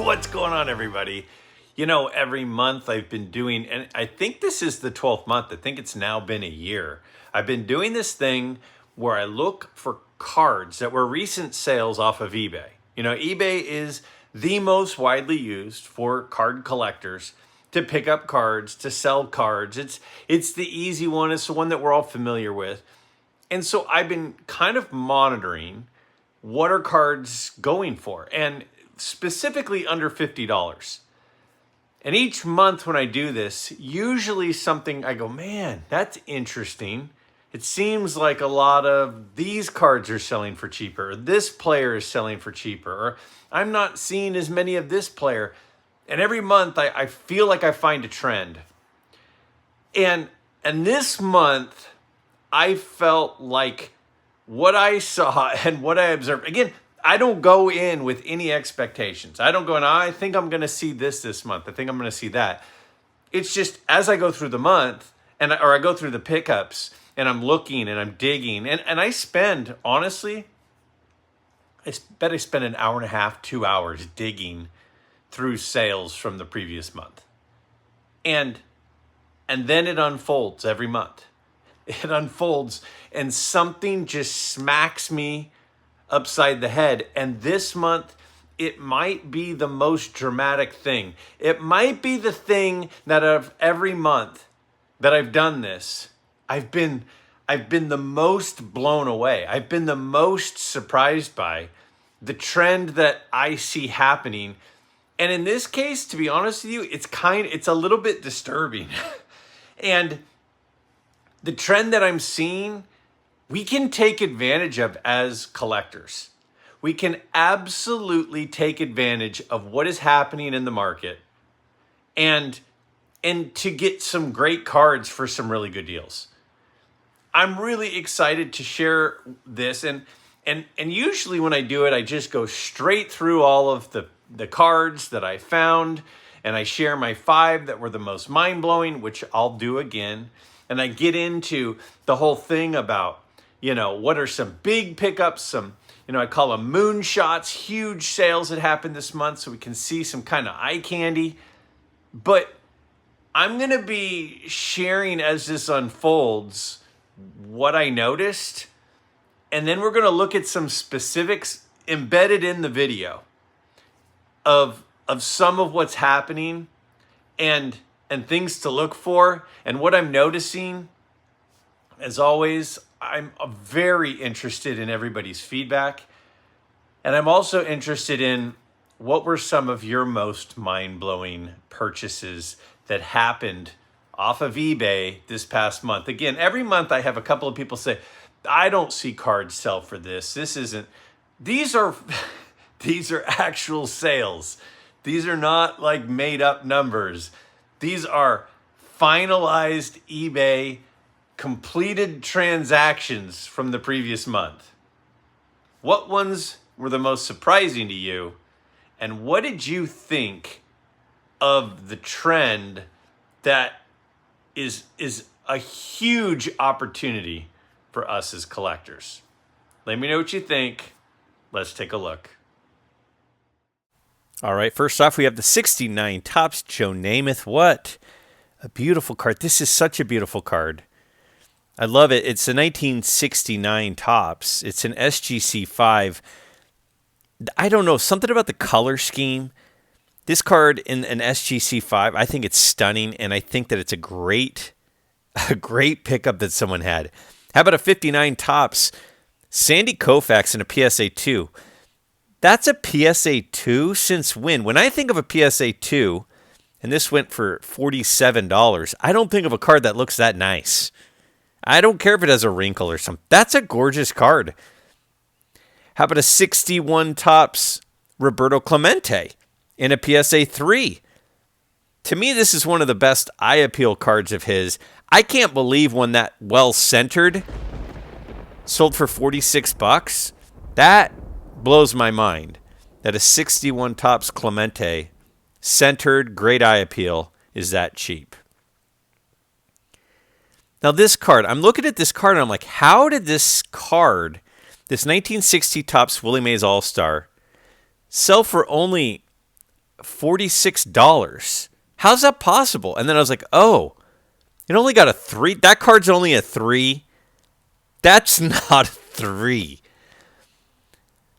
What's going on, everybody? You know, every month I've been doing, and I think this is the 12th month. I think it's now been a year. I've been doing this thing where I look for cards that were recent sales off of eBay. You know, eBay is the most widely used for card collectors to pick up cards, to sell cards. It's the easy one. It's the one that we're all familiar with. And so I've been kind of monitoring what are cards going for, and specifically under $50. And each month when I do this, usually something I go, man, that's interesting. It seems like a lot of these cards are selling for cheaper, or this player is selling for cheaper, or I'm not seeing as many of this player. And every month I feel like I find a trend. And this month I felt like what I saw and what I observed, again, I don't go in with any expectations. I don't go in, I think I'm going to see this month. I think I'm going to see that. It's just as I go through the month or I go through the pickups and I'm looking and I'm digging and I spend, honestly, I bet I spend an hour and a half, 2 hours digging through sales from the previous month. And then it unfolds every month. It unfolds and something just smacks me upside the head. And this month, it might be the most dramatic thing. It might be the thing that of every month that I've done this, I've been the most blown away. I've been the most surprised by the trend that I see happening. And in this case, to be honest with you, it's a little bit disturbing. And the trend that I'm seeing, we can take advantage of as collectors. We can absolutely take advantage of what is happening in the market and to get some great cards for some really good deals. I'm really excited to share this, and usually when I do it, I just go straight through all of the cards that I found, and I share my 5 that were the most mind-blowing, which I'll do again. And I get into the whole thing about, you know, what are some big pickups, some, you know, I call them moonshots, huge sales that happened this month so we can see some kind of eye candy. But I'm going to be sharing as this unfolds what I noticed. And then we're going to look at some specifics embedded in the video of some of what's happening and things to look for. And what I'm noticing, as always, I'm very interested in everybody's feedback. And I'm also interested in what were some of your most mind-blowing purchases that happened off of eBay this past month. Again, every month I have a couple of people say, I don't see cards sell for this. These are actual sales. These are not like made up numbers. These are finalized eBay completed transactions from the previous month. What ones were the most surprising to you? And what did you think of the trend that is a huge opportunity for us as collectors? Let me know what you think. Let's take a look. All right, first off, we have the 69 Topps Joe Namath. What a beautiful card. This is such a beautiful card. I love it. It's a 1969 Topps. It's an SGC 5. I don't know, something about the color scheme. This card in an SGC 5, I think it's stunning, and I think that it's a great pickup that someone had. How about a 59 Topps Sandy Koufax in a PSA 2? That's a PSA 2 since when? When I think of a PSA 2, and this went for $47, I don't think of a card that looks that nice. I don't care if it has a wrinkle or something. That's a gorgeous card. How about a 61 Topps Roberto Clemente in a PSA 3? To me, this is one of the best eye appeal cards of his. I can't believe one that well-centered sold for $46. That blows my mind that a 61 Topps Clemente, centered, great eye appeal, is that cheap. Now this card, I'm looking at this card and I'm like, how did this card, this 1960 Topps Willie Mays All-Star, sell for only $46. How's that possible? And then I was like, oh, it only got a 3. That card's only a 3. That's not a 3.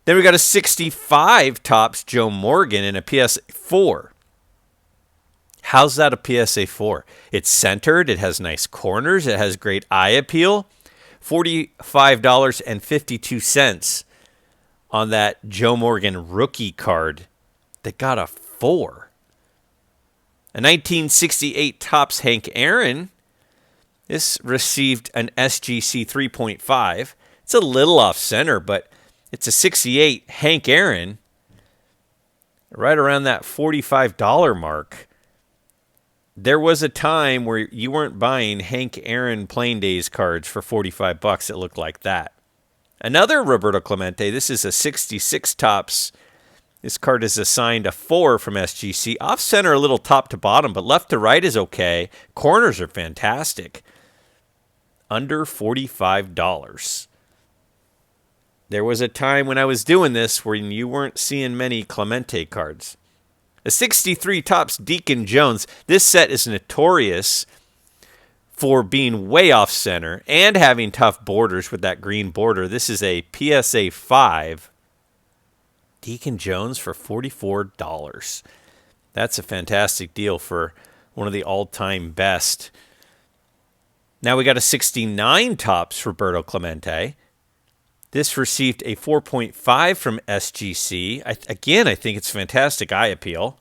Then we got a 65 Topps Joe Morgan in a PSA 4. How's that a PSA 4? It's centered. It has nice corners. It has great eye appeal. $45.52 on that Joe Morgan rookie card that got a 4. A 1968 Topps Hank Aaron. This received an SGC 3.5. It's a little off center, but it's a 68 Hank Aaron. Right around that $45 mark. There was a time where you weren't buying Hank Aaron Plain Days cards for $45 that looked like that. Another Roberto Clemente. This is a 66 Topps. This card is assigned a 4 from SGC. Off center a little top to bottom, but left to right is okay. Corners are fantastic. Under $45. There was a time when I was doing this where you weren't seeing many Clemente cards. A 63 Topps Deacon Jones. This set is notorious for being way off center and having tough borders with that green border. This is a PSA 5 Deacon Jones for $44. That's a fantastic deal for one of the all-time best. Now we got a 69 Topps Roberto Clemente. This received a 4.5 from SGC. I think it's fantastic eye appeal.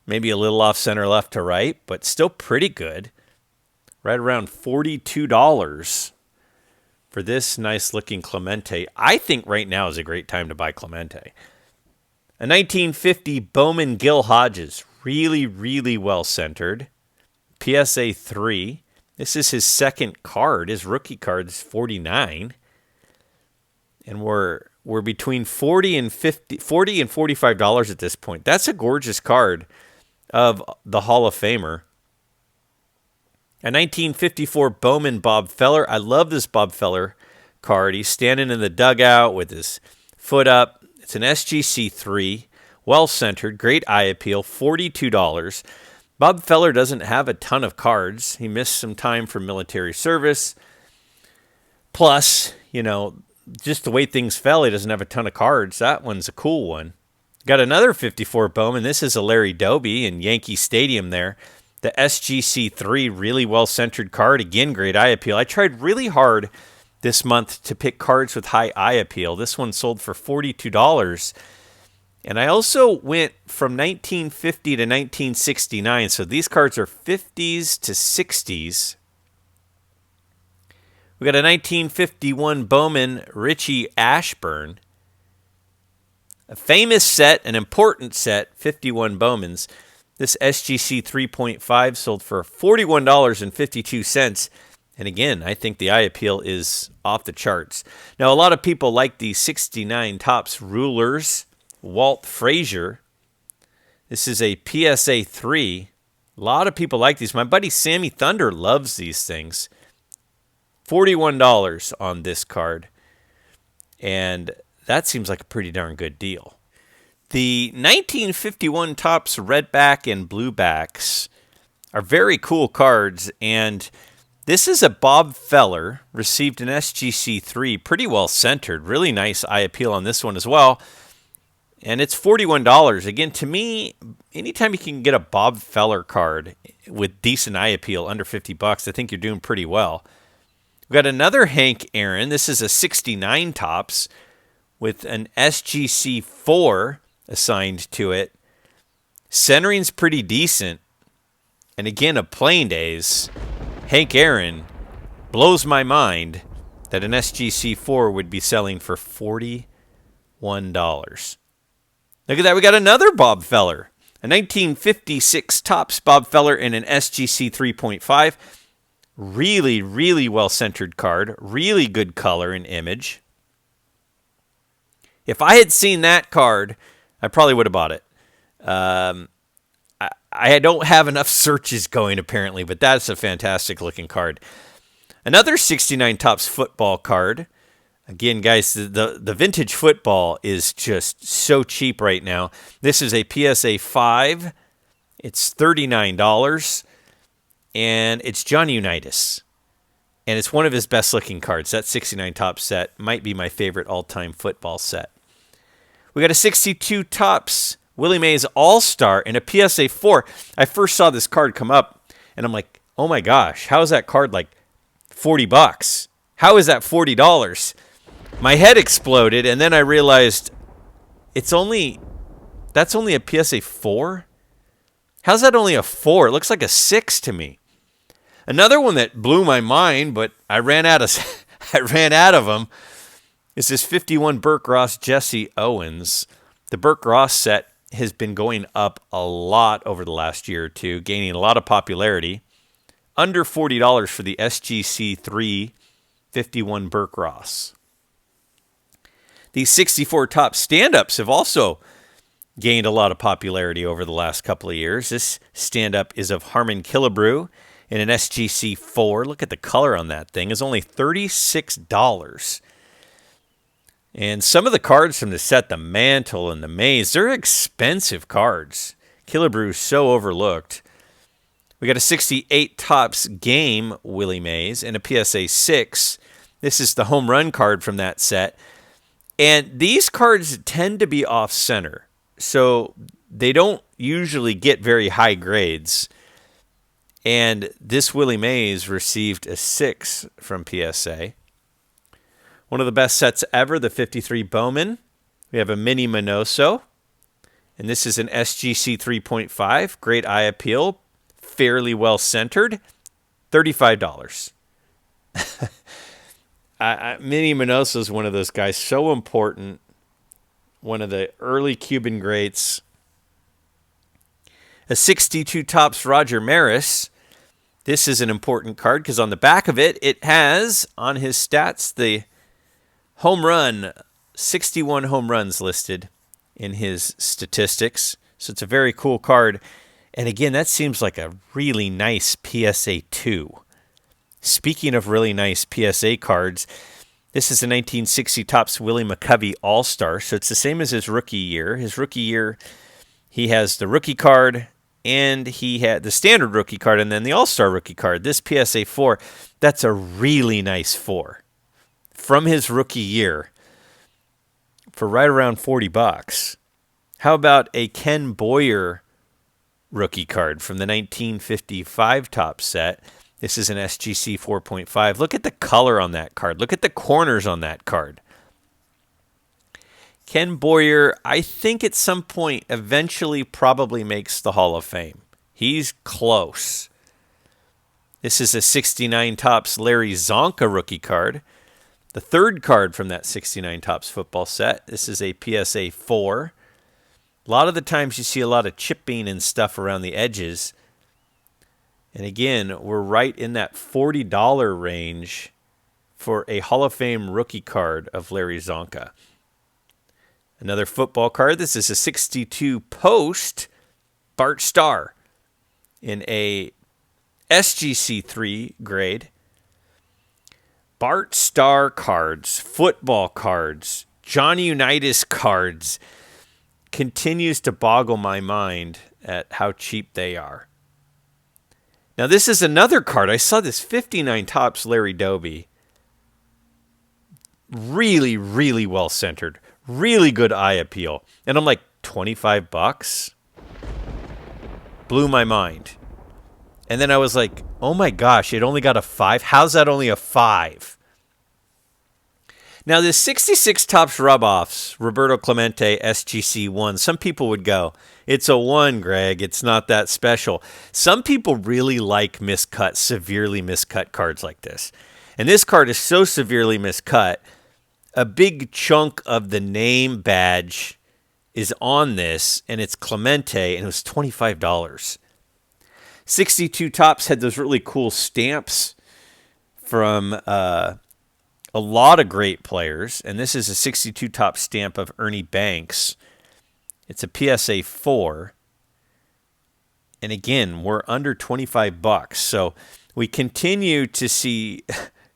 Maybe a little off center left to right, but still pretty good. Right around $42 for this nice looking Clemente. I think right now is a great time to buy Clemente. A 1950 Bowman Gil Hodges. Really, really well centered. PSA 3. This is his second card. His rookie card is 49. And we're between $40 and $45 at this point. That's a gorgeous card of the Hall of Famer. A 1954 Bowman Bob Feller. I love this Bob Feller card. He's standing in the dugout with his foot up. It's an SGC 3. Well centered. Great eye appeal. $42. Bob Feller doesn't have a ton of cards. He missed some time for military service. Plus, just the way things fell, he doesn't have a ton of cards. That one's a cool one. Got another 54 Bowman. This is a Larry Doby in Yankee Stadium there. The SGC 3, really well-centered card. Again, great eye appeal. I tried really hard this month to pick cards with high eye appeal. This one sold for $42. And I also went from 1950 to 1969. So these cards are 50s to 60s. We got a 1951 Bowman Richie Ashburn. A famous set, an important set, 51 Bowmans. This SGC 3.5 sold for $41.52. And again, I think the eye appeal is off the charts. Now, a lot of people like the 69 Topps Rulers. Walt Frazier. This is a PSA 3. A lot of people like these. My buddy Sammy Thunder loves these things. $41 on this card. And that seems like a pretty darn good deal. The 1951 Topps Redback and Bluebacks are very cool cards. And this is a Bob Feller. Received an SGC 3. Pretty well centered. Really nice eye appeal on this one as well. And it's $41. Again, to me, anytime you can get a Bob Feller card with decent eye appeal under $50, I think you're doing pretty well. We've got another Hank Aaron. This is a 69 Topps with an SGC 4 assigned to it. Centering's pretty decent. And again, a Plain Days. Hank Aaron blows my mind that an SGC 4 would be selling for $41. Look at that. We got another Bob Feller. A 1956 Topps Bob Feller in an SGC 3.5. Really, really well-centered card. Really good color and image. If I had seen that card, I probably would have bought it. I don't have enough searches going, apparently, but that's a fantastic-looking card. Another 69 Topps football card. Again, guys, the vintage football is just so cheap right now. This is a PSA 5. It's $39, and it's Johnny Unitas. And it's one of his best-looking cards. That 69 Topps set might be my favorite all-time football set. We got a 62 Topps Willie Mays All-Star and a PSA 4. I first saw this card come up, and I'm like, oh my gosh, how is that card like $40? How is that $40? My head exploded, and then I realized that's only a PSA 4? How's that only a 4? It looks like a 6 to me. Another one that blew my mind, but I ran out of them, is this 51 Burke Ross Jesse Owens. The Burke Ross set has been going up a lot over the last year or two, gaining a lot of popularity. Under $40 for the SGC 3 51 Burke Ross. These 64 Topps stand-ups have also gained a lot of popularity over the last couple of years. This stand-up is of Harmon Killebrew in an SGC 4. Look at the color on that thing. It's only $36. And some of the cards from the set, the Mantle and the Mays, they're expensive cards. Killebrew's so overlooked. We got a 68 Topps Game Willie Mays and a PSA 6. This is the home run card from that set. And these cards tend to be off-center, so they don't usually get very high grades. And this Willie Mays received a 6 from PSA. One of the best sets ever, the 53 Bowman. We have a Mini Minoso. And this is an SGC 3.5. Great eye appeal. Fairly well centered. $35. Mini Minoso is one of those guys, so important. One of the early Cuban greats. A 62 Topps Roger Maris. This is an important card because on the back of it, it has on his stats the home run, 61 home runs listed in his statistics. So it's a very cool card. And again, that seems like a really nice PSA 2. Speaking of really nice PSA cards, this is a 1960 Topps Willie McCovey All-Star. So it's the same as his rookie year. His rookie year, he has the rookie card, and he had the standard rookie card, and then the All-Star rookie card. This PSA 4, that's a really nice 4. From his rookie year for right around $40. How about a Ken Boyer rookie card from the 1955 Topps set? This is an SGC 4.5. Look at the color on that card. Look at the corners on that card. Ken Boyer, I think at some point eventually probably makes the Hall of Fame. He's close. This is a 69 Topps Larry Zonka rookie card. The third card from that 69 Topps football set. This is a PSA 4. A lot of the times you see a lot of chipping and stuff around the edges. And again, we're right in that $40 range for a Hall of Fame rookie card of Larry Zonka. Another football card. This is a 62 Post Bart Starr in a SGC 3 grade. Bart Starr cards, football cards, Johnny Unitas cards continues to boggle my mind at how cheap they are. Now, this is another card. I saw this 59 Topps Larry Doby. Really, really well centered. Really good eye appeal. And I'm like, $25? Blew my mind. And then I was like, oh my gosh, it only got a 5? How's that only a 5? Now, this 66 Topps Rub-Offs, Roberto Clemente SGC 1, some people would go, it's a 1, Greg. It's not that special. Some people really like miscut, severely miscut cards like this. And this card is so severely miscut, a big chunk of the name badge is on this, and it's Clemente, and it was $25. 62 Topps had those really cool stamps from a lot of great players, and this is a 62 Topps stamp of Ernie Banks. It's a PSA 4. And again, we're under $25. So we continue to see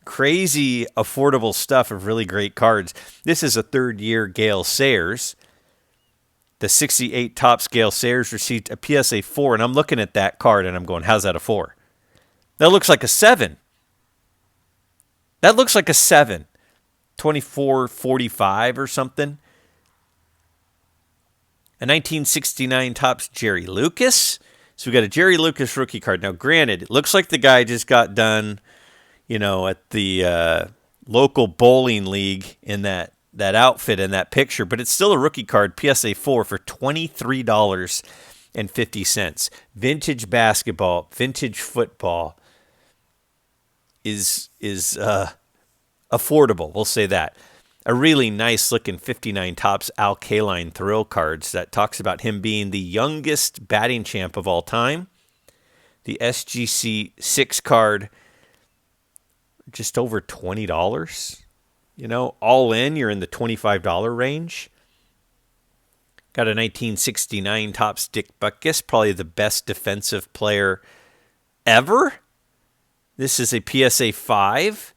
crazy affordable stuff of really great cards. This is a third-year Gale Sayers. The 68 Topps Gale Sayers received a PSA 4, and I'm looking at that card and I'm going, how's that a 4? That looks like a 7. That looks like a 7. 24.45 or something. A 1969 Topps Jerry Lucas. So we got a Jerry Lucas rookie card. Now, granted, it looks like the guy just got done, at the local bowling league in that outfit in that picture, but it's still a rookie card, PSA 4 for $23.50. Vintage basketball, vintage football is affordable. We'll say that. A really nice looking 59 Topps Al Kaline Thrill cards that talks about him being the youngest batting champ of all time. The SGC 6 card, just over $20. All in, you're in the $25 range. Got a 1969 Topps Dick Butkus, probably the best defensive player ever. This is a PSA 5.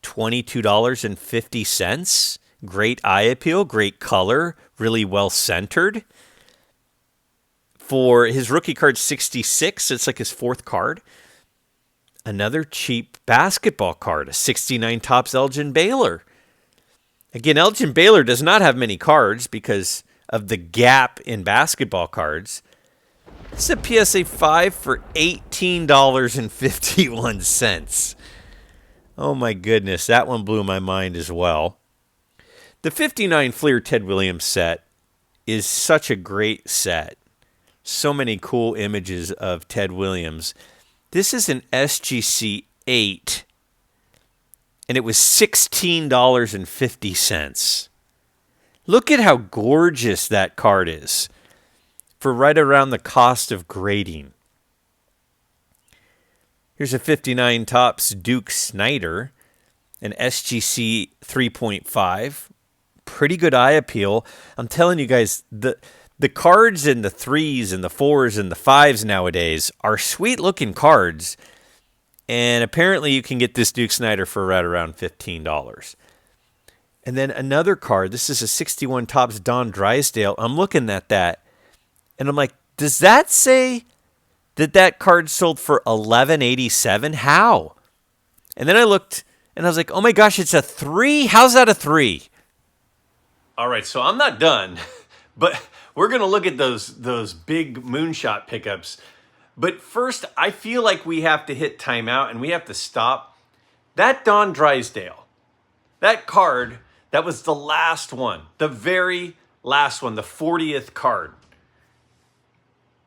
$22.50. Great eye appeal, great color, really well centered. For his rookie card 66, it's like his fourth card. Another cheap basketball card, a 69 Topps Elgin Baylor. Again, Elgin Baylor does not have many cards because of the gap in basketball cards. This is a PSA 5 for $18.51. Oh my goodness, that one blew my mind as well. The 59 Fleer Ted Williams set is such a great set. So many cool images of Ted Williams. This is an SGC 8, and it was $16.50. Look at how gorgeous that card is for right around the cost of grading. Here's a 59 Topps Duke Snyder, an SGC 3.5. Pretty good eye appeal. I'm telling you guys, the cards in the 3s and the 4s and the 5s nowadays are sweet-looking cards. And apparently you can get this Duke Snyder for right around $15. And then another card. This is a 61 Topps Don Drysdale. I'm looking at that, and I'm like, does that say that card sold for $11.87? How? And then I looked, and I was like, oh my gosh, it's a 3? How's that a 3? All right, so I'm not done, but we're going to look at those big moonshot pickups. But first, I feel like we have to hit timeout, and we have to stop. That Don Drysdale, that card, that was the last one, the very last one, the 40th card.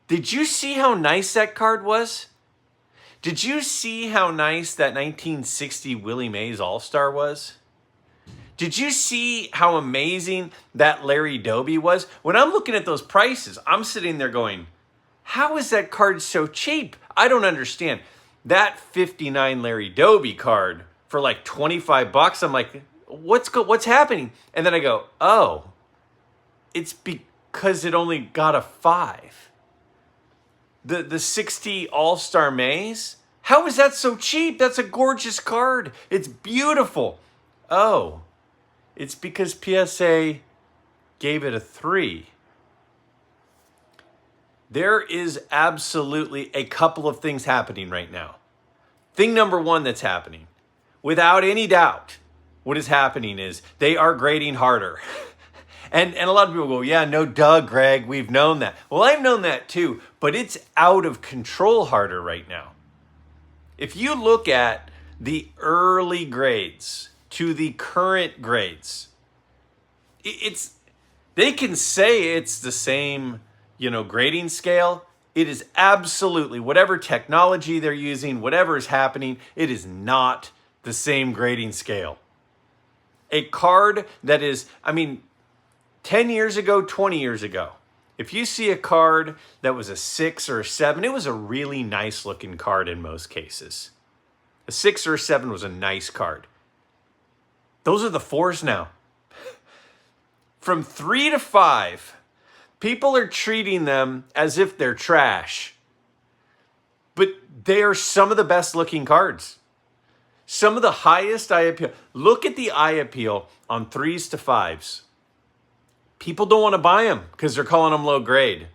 Did you see how nice that card was? Did you see how nice that 1960 Willie Mays All-Star was? Did you see how amazing that Larry Doby was? When I'm looking at those prices, I'm sitting there going, how is that card so cheap? I don't understand. That 59 Larry Doby card for like $25, I'm like, what's happening? And then I go, oh, it's because it only got a 5. The 60 All-Star Mays? How is that so cheap? That's a gorgeous card. It's beautiful. Oh, it's because PSA gave it a 3. There is absolutely a couple of things happening right now. Thing number one that's happening, without any doubt, what is happening is they are grading harder. And a lot of people go, yeah, no duh, Greg, we've known that. Well, I've known that too, but it's out of control harder right now. If you look at the early grades to the current grades, they can say it's the same, grading scale. It is absolutely, whatever technology they're using, whatever is happening, it is not the same grading scale. A card that is, 10 years ago, 20 years ago, if you see a card that was a 6 or a 7, it was a really nice looking card in most cases. A 6 or a 7 was a nice card. Those are the 4s now. From 3 to 5, people are treating them as if they're trash. But they are some of the best looking cards. Some of the highest eye appeal. Look at the eye appeal on 3s to 5s. People don't want to buy them because they're calling them low grade.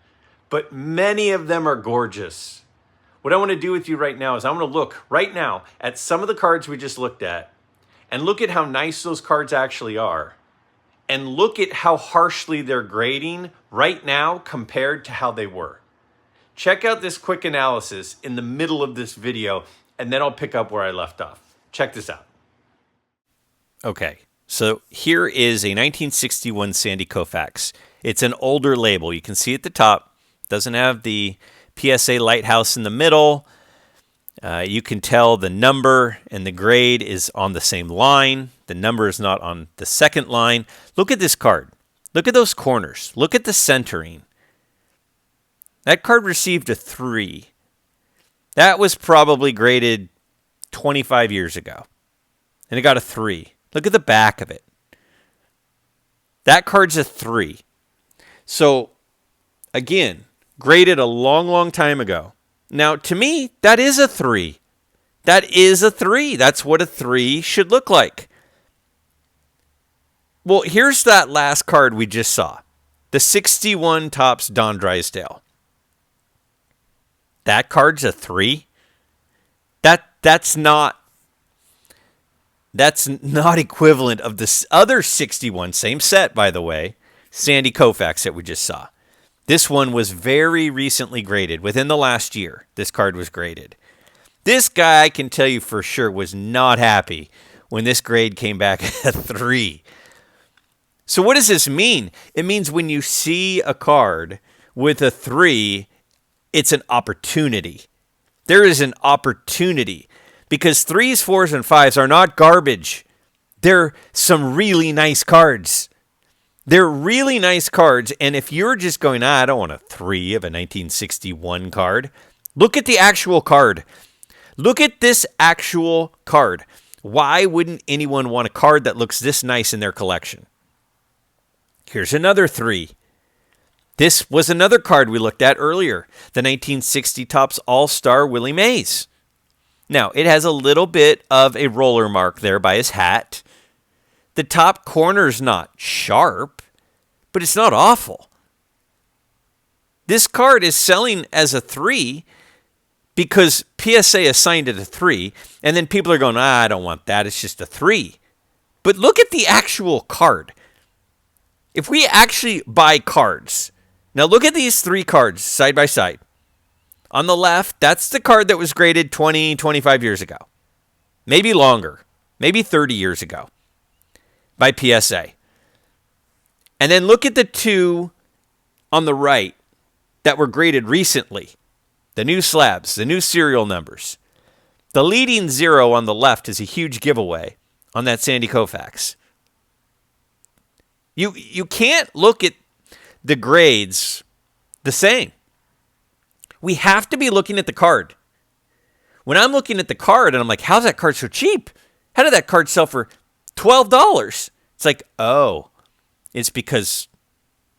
But many of them are gorgeous. What I want to do with you right now is I want to look right now at some of the cards we just looked at and look at how nice those cards actually are. And look at how harshly they're grading right now compared to how they were. Check out this quick analysis in the middle of this video, and then I'll pick up where I left off. Check this out. Okay, so here is a 1961 Sandy Koufax. It's an older label. You can see at the top, doesn't have the PSA lighthouse in the middle. You can tell the number and the grade is on the same line. The number is not on the second line. Look at this card. Look at those corners. Look at the centering. That card received a 3. That was probably graded 25 years ago. And it got a 3. Look at the back of it. That card's a 3. So, again, graded a long, long time ago. Now, to me, that is a 3. That is a 3. That's what a 3 should look like. Well, here's that last card we just saw. The 61 Topps Don Drysdale. That card's a 3. That's not equivalent of this other 61, same set, by the way, Sandy Koufax that we just saw. This one was very recently graded. Within the last year, this card was graded. This guy, I can tell you for sure, was not happy when this grade came back at 3. So what does this mean? It means when you see a card with a 3, it's an opportunity. There is an opportunity because 3s, 4s, and 5s are not garbage. They're some really nice cards. They're really nice cards, and if you're just going, I don't want a 3 of a 1961 card, look at the actual card. Look at this actual card. Why wouldn't anyone want a card that looks this nice in their collection? Here's another 3. This was another card we looked at earlier, the 1960 Topps All-Star Willie Mays. Now, it has a little bit of a roller mark there by his hat. The top corner's not sharp, but it's not awful. This card is selling as a 3 because PSA assigned it a 3, and then people are going, I don't want that, it's just a 3. But look at the actual card. If we actually buy cards, now look at these 3 cards side by side. On the left, that's the card that was graded 20, 25 years ago. Maybe longer, maybe 30 years ago by PSA. And then look at the 2 on the right that were graded recently. The new slabs, the new serial numbers. The leading 0 on the left is a huge giveaway on that Sandy Koufax. You can't look at the grades the same. We have to be looking at the card. When I'm looking at the card and I'm like, how's that card so cheap? How did that card sell for $12? It's like, oh, it's because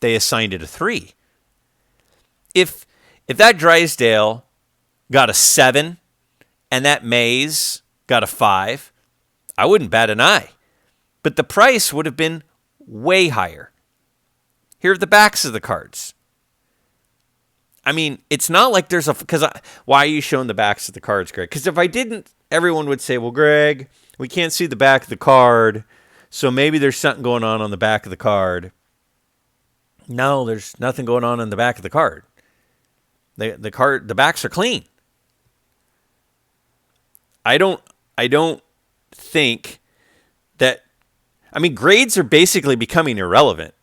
they assigned it a 3. If that Drysdale got a 7 and that Mays got a 5, I wouldn't bat an eye. But the price would have been way higher. Here are the backs of the cards. I mean, it's not like there's why are you showing the backs of the cards, Greg? Because if I didn't, everyone would say, well, Greg, we can't see the back of the card, so maybe there's something going on the back of the card. No, there's nothing going on in the back of the card. The backs are clean. I don't think that, I mean, grades are basically becoming irrelevant.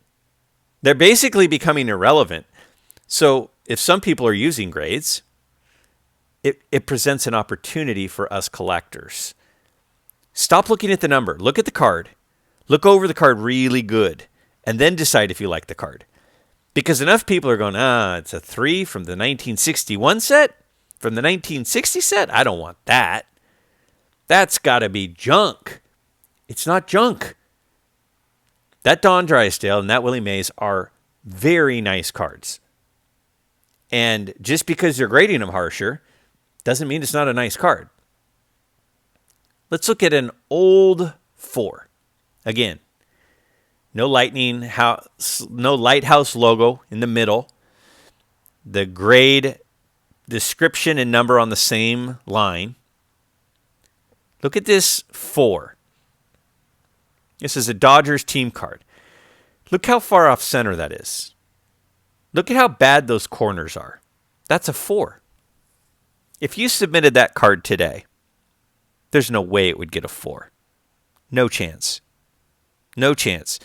They're basically becoming irrelevant. So if some people are using grades, it presents an opportunity for us collectors. Stop looking at the number. Look at the card. Look over the card really good. And then decide if you like the card. Because enough people are going, it's a 3 from the 1961 set? From the 1960 set? I don't want that. That's got to be junk. It's not junk. That Don Drysdale and that Willie Mays are very nice cards. And just because you're grading them harsher doesn't mean it's not a nice card. Let's look at an old 4. Again, no no lighthouse logo in the middle. The grade, description, and number on the same line. Look at this 4. This is a Dodgers team card. Look how far off center that is. Look at how bad those corners are. That's a 4. If you submitted that card today, there's no way it would get a 4. No chance. No chance.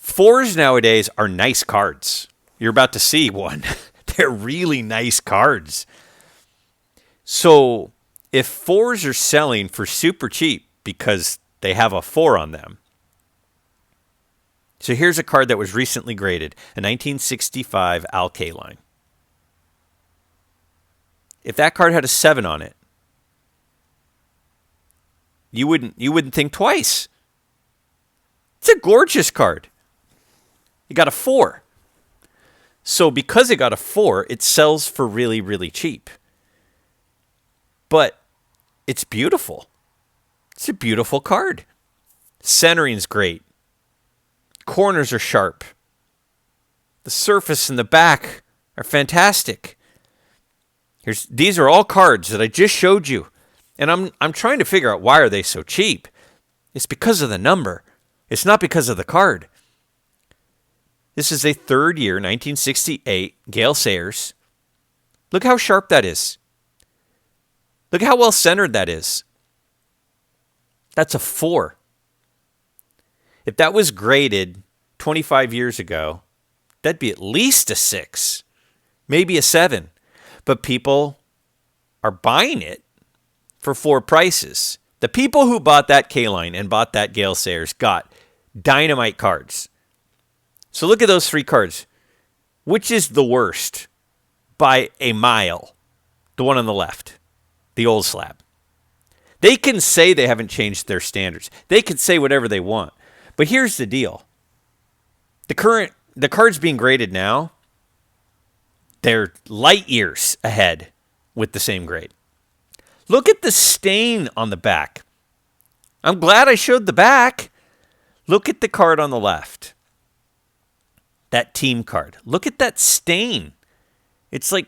4s nowadays are nice cards. You're about to see one. They're really nice cards. So if 4s are selling for super cheap because they have a 4 on them. So here's a card that was recently graded, a 1965 Alkaline. If that card had a 7 on it, you wouldn't think twice. It's a gorgeous card. It got a 4. So because it got a 4, it sells for really, really cheap. But it's beautiful. It's a beautiful card. Centering's great. Corners are sharp. The surface and the back are fantastic. These are all cards that I just showed you. And I'm trying to figure out, why are they so cheap? It's because of the number. It's not because of the card. This is a third year, 1968, Gale Sayers. Look how sharp that is. Look how well centered that is. That's a 4. If that was graded 25 years ago, that'd be at least a 6, maybe a 7. But people are buying it for 4 prices. The people who bought that K-Line and bought that Gale Sayers got dynamite cards. So look at those 3 cards. Which is the worst? By a mile. The one on the left. The old slab. They can say they haven't changed their standards. They can say whatever they want. But here's the deal. The cards being graded now, they're light years ahead with the same grade. Look at the stain on the back. I'm glad I showed the back. Look at the card on the left. That team card. Look at that stain. It's like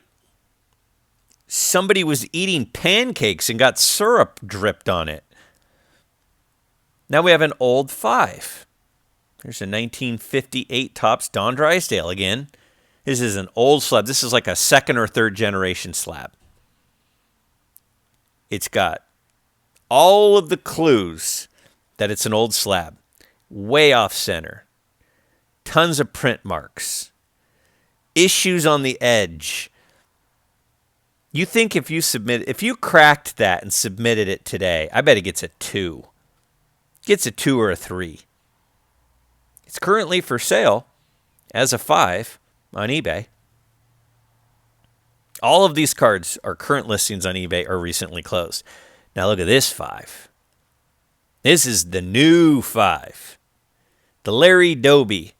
somebody was eating pancakes and got syrup dripped on it. Now we have an old 5. There's a 1958 Topps Don Drysdale again. This is an old slab. This is like a second or third generation slab. It's got all of the clues that it's an old slab. Way off center. Tons of print marks. Issues on the edge. You think if you cracked that and submitted it today, I bet it gets a 2. Gets a 2 or a 3. It's currently for sale as a 5 on eBay. All of these cards are current listings on eBay or recently closed. Now look at this 5. This is the new 5. The Larry Doby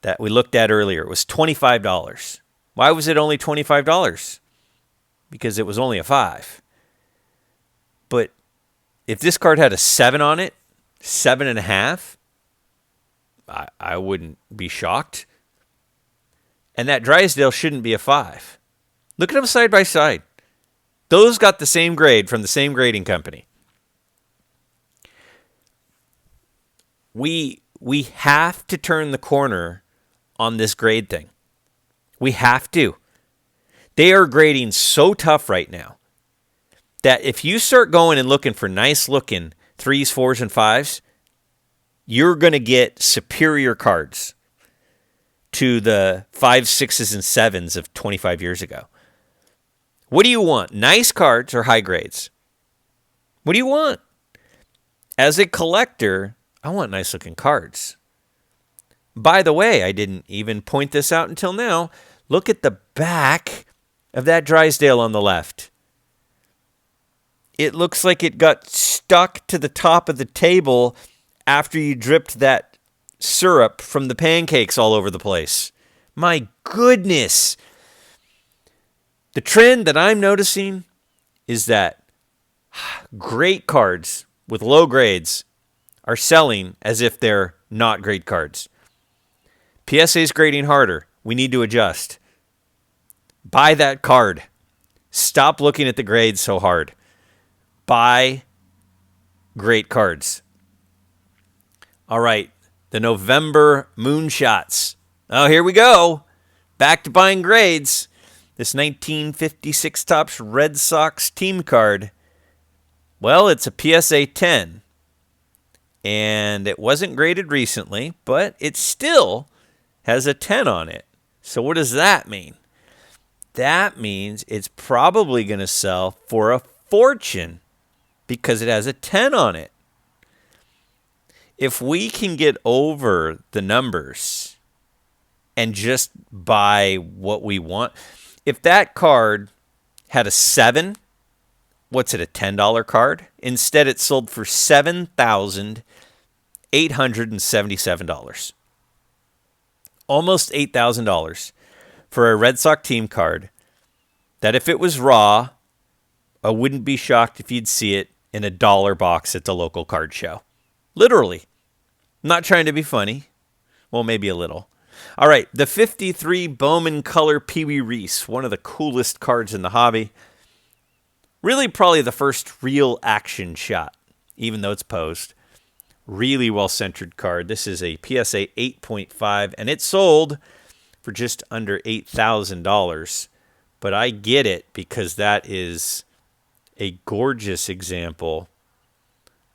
that we looked at earlier. It was $25. Why was it only $25? Because it was only a 5. But if this card had a 7 on it, 7.5, I wouldn't be shocked. And that Drysdale shouldn't be a 5. Look at them side by side. Those got the same grade from the same grading company. We have to turn the corner on this grade thing. We have to. They are grading so tough right now that if you start going and looking for nice looking 3s, 4s, and 5s, you're going to get superior cards to the 5s, 6s, and 7s of 25 years ago. What do you want? Nice cards or high grades? What do you want? As a collector, I want nice looking cards. By the way, I didn't even point this out until now. Look at the back of that Drysdale on the left. It looks like it got stuck to the top of the table after you dripped that syrup from the pancakes all over the place. My goodness. The trend that I'm noticing is that great cards with low grades are selling as if they're not great cards. PSA is grading harder. We need to adjust. Buy that card. Stop looking at the grades so hard. Buy great cards. All right, the November moonshots. Oh, here we go. Back to buying grades. This 1956 Topps Red Sox team card. Well, it's a PSA 10. And it wasn't graded recently, but it still has a 10 on it. So what does that mean? That means it's probably going to sell for a fortune because it has a 10 on it. If we can get over the numbers and just buy what we want, if that card had a 7, what's it, a $10 card? Instead, it sold for $7,877. Almost $8,000 for a Red Sox team card that if it was raw, I wouldn't be shocked if you'd see it in a dollar box at the local card show. Literally. I'm not trying to be funny. Well, maybe a little. All right, the 53 Bowman Color Pee Wee Reese, one of the coolest cards in the hobby. Really probably the first real action shot, even though it's posed. Really well-centered card. This is a PSA 8.5, and it sold for just under $8,000. But I get it because that is a gorgeous example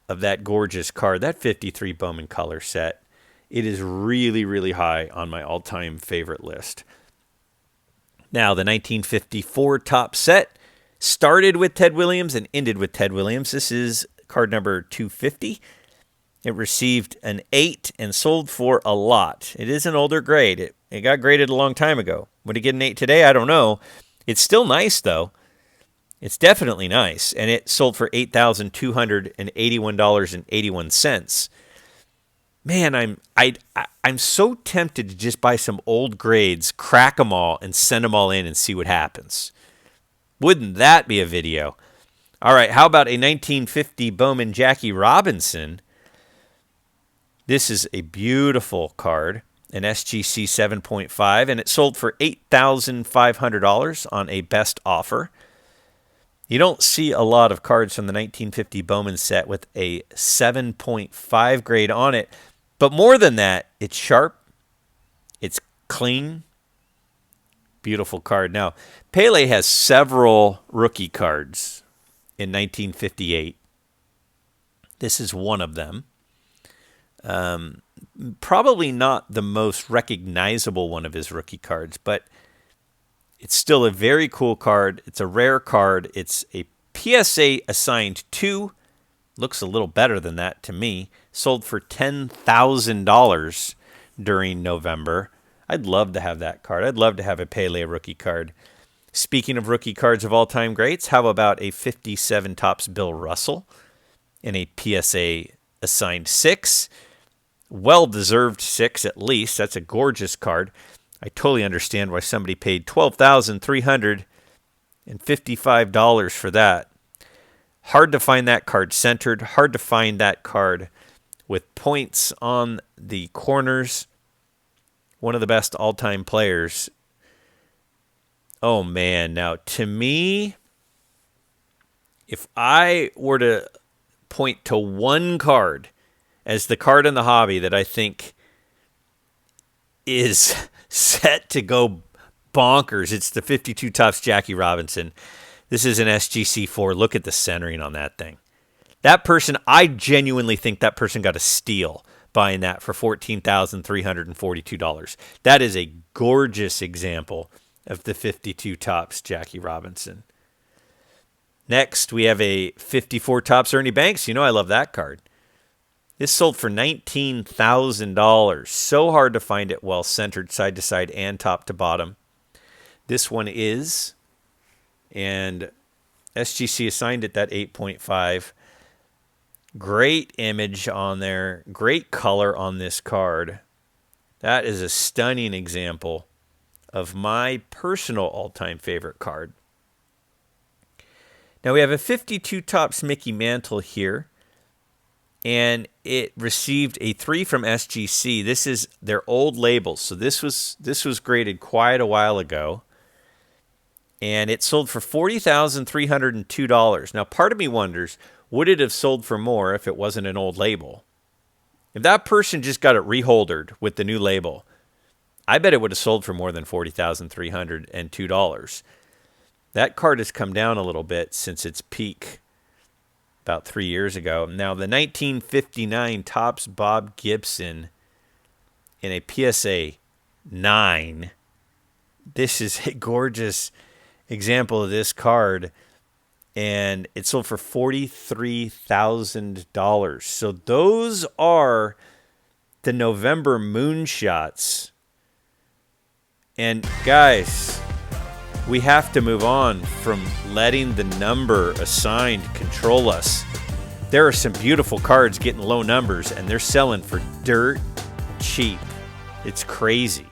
of that gorgeous card, that 53 Bowman Color set. It is really, really high on my all-time favorite list. Now, the 1954 Topps set started with Ted Williams and ended with Ted Williams. This is card number 250. It received an 8 and sold for a lot. It is an older grade. It got graded a long time ago. Would it get an 8 today? I don't know. It's still nice, though. It's definitely nice. And it sold for $8,281.81. Man, I'm so tempted to just buy some old grades, crack them all, and send them all in and see what happens. Wouldn't that be a video? All right, how about a 1950 Bowman Jackie Robinson? This is a beautiful card, an SGC 7.5, and it sold for $8,500 on a best offer. You don't see a lot of cards from the 1950 Bowman set with a 7.5 grade on it. But more than that, it's sharp, it's clean, beautiful card. Now, Pele has several rookie cards in 1958. This is one of them. Probably not the most recognizable one of his rookie cards, but it's still a very cool card. It's a rare card. It's a PSA assigned 2. Looks a little better than that to me. Sold for $10,000 during November. I'd love to have that card. I'd love to have a Pele rookie card. Speaking of rookie cards of all-time greats, how about a 57 Topps Bill Russell in a PSA assigned 6? Well-deserved 6 at least. That's a gorgeous card. I totally understand why somebody paid $12,355 for that. Hard to find that card centered. Hard to find that card with points on the corners. One of the best all-time players. Oh, man. Now, to me, if I were to point to one card as the card in the hobby that I think is set to go bonkers, it's the 52 Topps Jackie Robinson. This is an SGC 4. Look at the centering on that thing. That person, I genuinely think that person got a steal buying that for $14,342. That is a gorgeous example of the 52 Topps Jackie Robinson. Next, we have a 54 Topps Ernie Banks. You know I love that card. This sold for $19,000. So hard to find it well centered side to side and top to bottom. This one is, and SGC assigned it that 8.5. Great image on there. Great color on this card. That is a stunning example of my personal all-time favorite card. Now we have a 52 Topps Mickey Mantle here. and it received a 3 from SGC. This is their old label, so this was graded quite a while ago, and it sold for $40,302. Now, part of me wonders, would it have sold for more if it wasn't an old label? If that person just got it reholdered with the new label, I bet it would have sold for more than $40,302. That card has come down a little bit since its peak about 3 years ago. Now, the 1959 Topps Bob Gibson in a PSA 9. This is a gorgeous example of this card, and it sold for $43,000. So those are the November moonshots. And guys, we have to move on from letting the number assigned control us. There are some beautiful cards getting low numbers, and they're selling for dirt cheap. It's crazy.